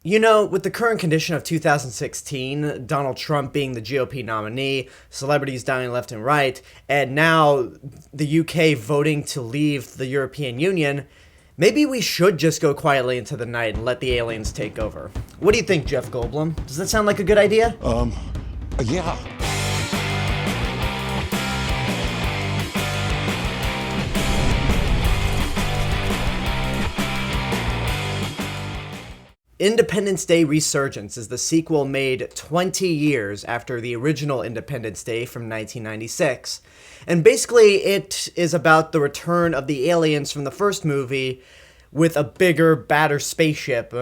You know, with the current condition of 2016, Donald Trump being the GOP nominee, celebrities dying left and right, and now the UK voting to leave the European Union, maybe we should just go quietly into the night and let the aliens take over. What do you think, Jeff Goldblum? Does that sound like a good idea? Yeah. Independence Day Resurgence is the sequel made 20 years after the original Independence Day from 1996. And basically, it is about the return of the aliens from the first movie with a bigger, badder spaceship,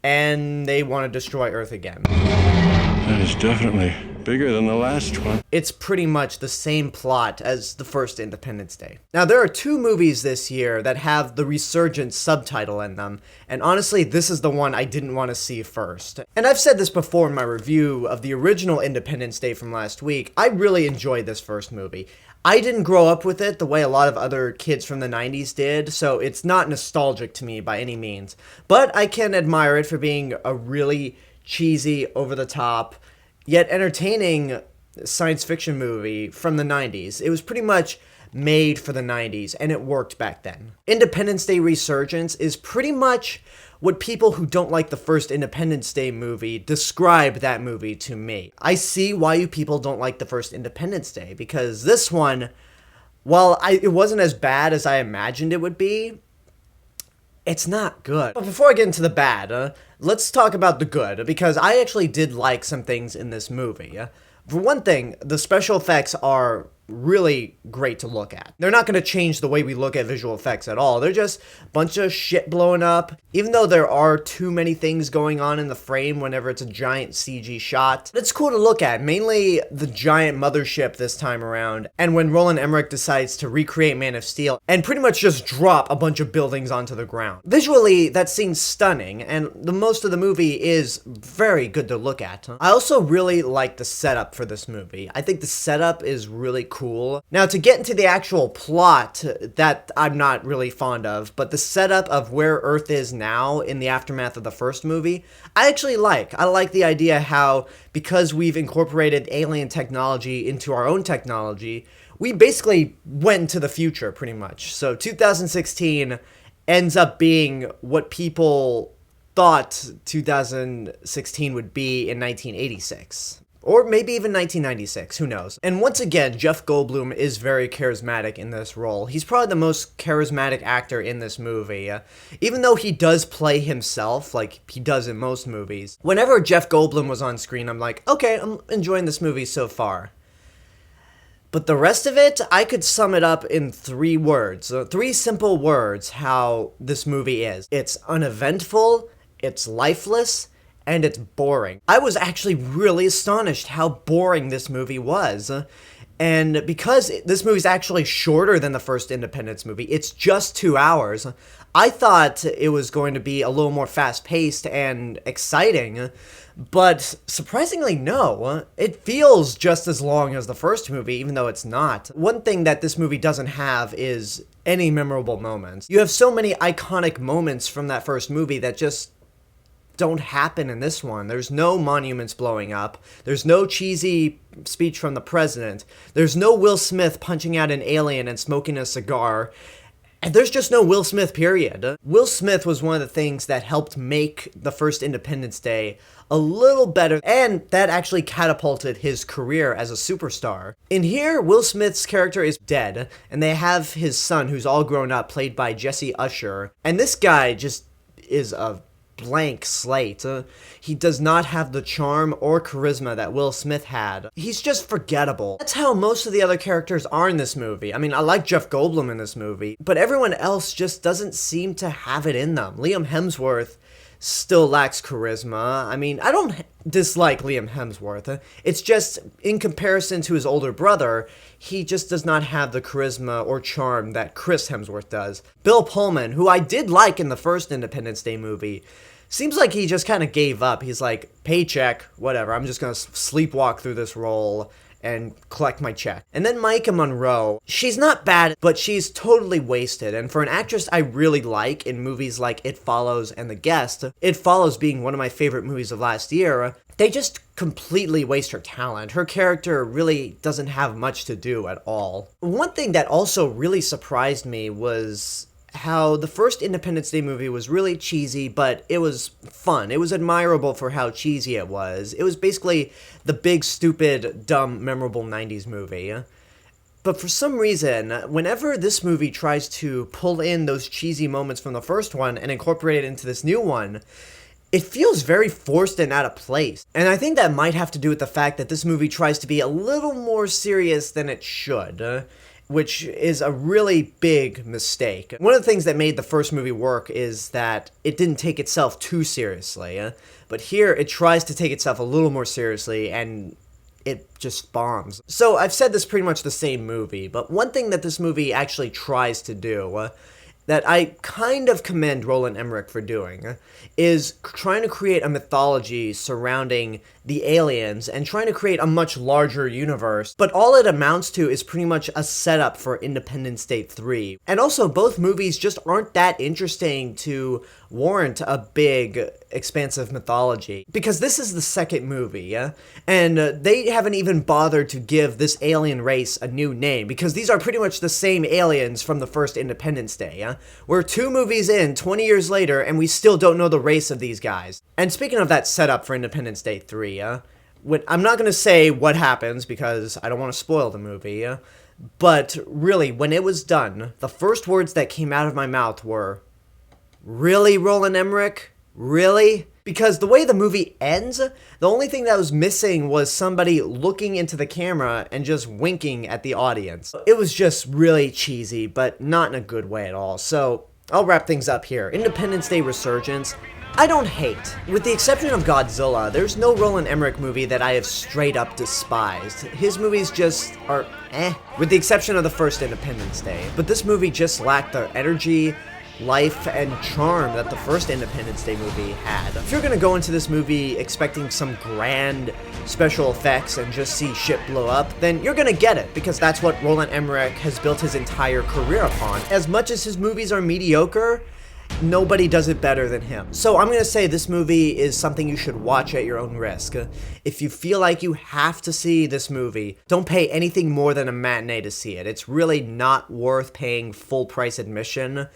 and they want to destroy Earth again. That is definitely bigger than the last one. It's pretty much the same plot as the first Independence Day. Now, there are two movies this year that have the Resurgence subtitle in them, and honestly, this is the one I didn't want to see first. And I've said this before in my review of the original Independence Day from last week, I really enjoyed this first movie. I didn't grow up with it the way a lot of other kids from the 90s did, so it's not nostalgic to me by any means. But I can admire it for being a really cheesy, over-the-top, yet entertaining science fiction movie from the 90s. It was pretty much made for the 90s, and it worked back then. Independence Day Resurgence is pretty much what people who don't like the first Independence Day movie describe that movie to me. I see why you people don't like the first Independence Day, because this one, while it wasn't as bad as I imagined it would be, it's not good. But before I get into the bad, let's talk about the good, because I actually did like some things in this movie. For one thing, the special effects are really great to look at. They're not going to change the way we look at visual effects at all. They're just a bunch of shit blowing up. Even though there are too many things going on in the frame whenever it's a giant CG shot, it's cool to look at, mainly the giant mothership this time around, and when Roland Emmerich decides to recreate Man of Steel and pretty much just drop a bunch of buildings onto the ground. Visually, that scene's stunning, and the most of the movie is very good to look at. I also really like the setup for this movie. I think the setup is really cool. Now, to get into the actual plot that I'm not really fond of, but the setup of where Earth is now in the aftermath of the first movie, I actually like. I like the idea how, because we've incorporated alien technology into our own technology, we basically went into the future, pretty much. So 2016 ends up being what people thought 2016 would be in 1986. Or maybe even 1996, who knows. And once again, Jeff Goldblum is very charismatic in this role. He's probably the most charismatic actor in this movie. Even though he does play himself, like he does in most movies. Whenever Jeff Goldblum was on screen, I'm like, okay, I'm enjoying this movie so far. But the rest of it, I could sum it up in three words. Three simple words how this movie is. It's uneventful, it's lifeless, and it's boring. I was actually really astonished how boring this movie was. And because this movie's actually shorter than the first Independence movie, it's just 2 hours, I thought it was going to be a little more fast-paced and exciting, but surprisingly no. It feels just as long as the first movie, even though it's not. One thing that this movie doesn't have is any memorable moments. You have so many iconic moments from that first movie that just don't happen in this one. There's no monuments blowing up. There's no cheesy speech from the president. There's no Will Smith punching out an alien and smoking a cigar. And there's just no Will Smith, period. Will Smith was one of the things that helped make the first Independence Day a little better, and that actually catapulted his career as a superstar. In here, Will Smith's character is dead, and they have his son, who's all grown up, played by Jessie Usher. And this guy just is a blank slate. He does not have the charm or charisma that Will Smith had. He's just forgettable. That's how most of the other characters are in this movie. I mean, I like Jeff Goldblum in this movie, but everyone else just doesn't seem to have it in them. Liam Hemsworth still lacks charisma. I mean, I don't dislike Liam Hemsworth. It's just, in comparison to his older brother, he just does not have the charisma or charm that Chris Hemsworth does. Bill Pullman, who I did like in the first Independence Day movie, seems like he just kind of gave up. He's like, paycheck, whatever, I'm just gonna sleepwalk through this role and collect my check. And then Maika Monroe, she's not bad, but she's totally wasted. And for an actress I really like in movies like It Follows and The Guest, It Follows being one of my favorite movies of last year, they just completely waste her talent. Her character really doesn't have much to do at all. One thing that also really surprised me was how the first Independence Day movie was really cheesy, but it was fun. It was admirable for how cheesy it was. It was basically the big, stupid, dumb, memorable 90s movie. But for some reason, whenever this movie tries to pull in those cheesy moments from the first one and incorporate it into this new one, it feels very forced and out of place. And I think that might have to do with the fact that this movie tries to be a little more serious than it should, which is a really big mistake. One of the things that made the first movie work is that it didn't take itself too seriously, but here it tries to take itself a little more seriously, and it just bombs. So I've said this pretty much the same movie, but one thing that this movie actually tries to do, that I kind of commend Roland Emmerich for doing, is trying to create a mythology surrounding the aliens and trying to create a much larger universe, but all it amounts to is pretty much a setup for Independence Day 3. And also, both movies just aren't that interesting to warrant a big, expansive mythology. Because this is the second movie, and they haven't even bothered to give this alien race a new name, because these are pretty much the same aliens from the first Independence Day. We're 2 movies in, 20 years later, and we still don't know the race of these guys. And speaking of that setup for Independence Day 3, I'm not going to say what happens because I don't want to spoil the movie, but really, when it was done, the first words that came out of my mouth were, "Really, Roland Emmerich? Really?" Because the way the movie ends, the only thing that was missing was somebody looking into the camera and just winking at the audience. It was just really cheesy, but not in a good way at all. So I'll wrap things up here. Independence Day Resurgence, I don't hate. With the exception of Godzilla, there's no Roland Emmerich movie that I have straight up despised. His movies just are with the exception of the first Independence Day. But this movie just lacked the energy, life, and charm that the first Independence Day movie had. If you're gonna go into this movie expecting some grand special effects and just see shit blow up, then you're gonna get it, because that's what Roland Emmerich has built his entire career upon. As much as his movies are mediocre, nobody does it better than him. So I'm gonna say this movie is something you should watch at your own risk. If you feel like you have to see this movie, don't pay anything more than a matinee to see it. It's really not worth paying full price admission.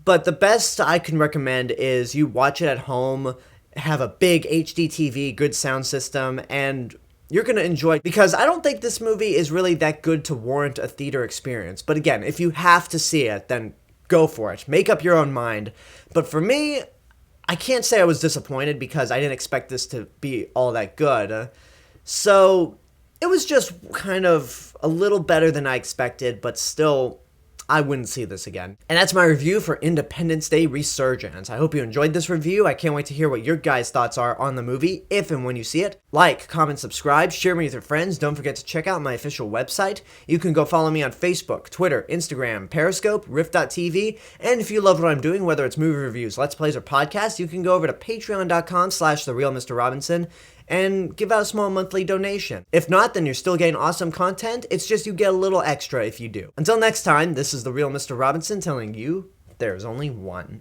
But the best I can recommend is you watch it at home, have a big HD TV, good sound system, and you're going to enjoy it, because I don't think this movie is really that good to warrant a theater experience. But again, if you have to see it, then go for it. Make up your own mind. But for me, I can't say I was disappointed because I didn't expect this to be all that good. So it was just kind of a little better than I expected, but still, I wouldn't see this again. And that's my review for Independence Day Resurgence. I hope you enjoyed this review. I can't wait to hear what your guys' thoughts are on the movie, if and when you see it. Like, comment, subscribe, share me with your friends. Don't forget to check out my official website. You can go follow me on Facebook, Twitter, Instagram, Periscope, Rift.tv. And if you love what I'm doing, whether it's movie reviews, Let's Plays, or podcasts, you can go over to patreon.com/TheRealMrRobinson and give out a small monthly donation. If not, then you're still getting awesome content. It's just you get a little extra if you do. Until next time, this is The Real Mr. Robinson telling you there's only one.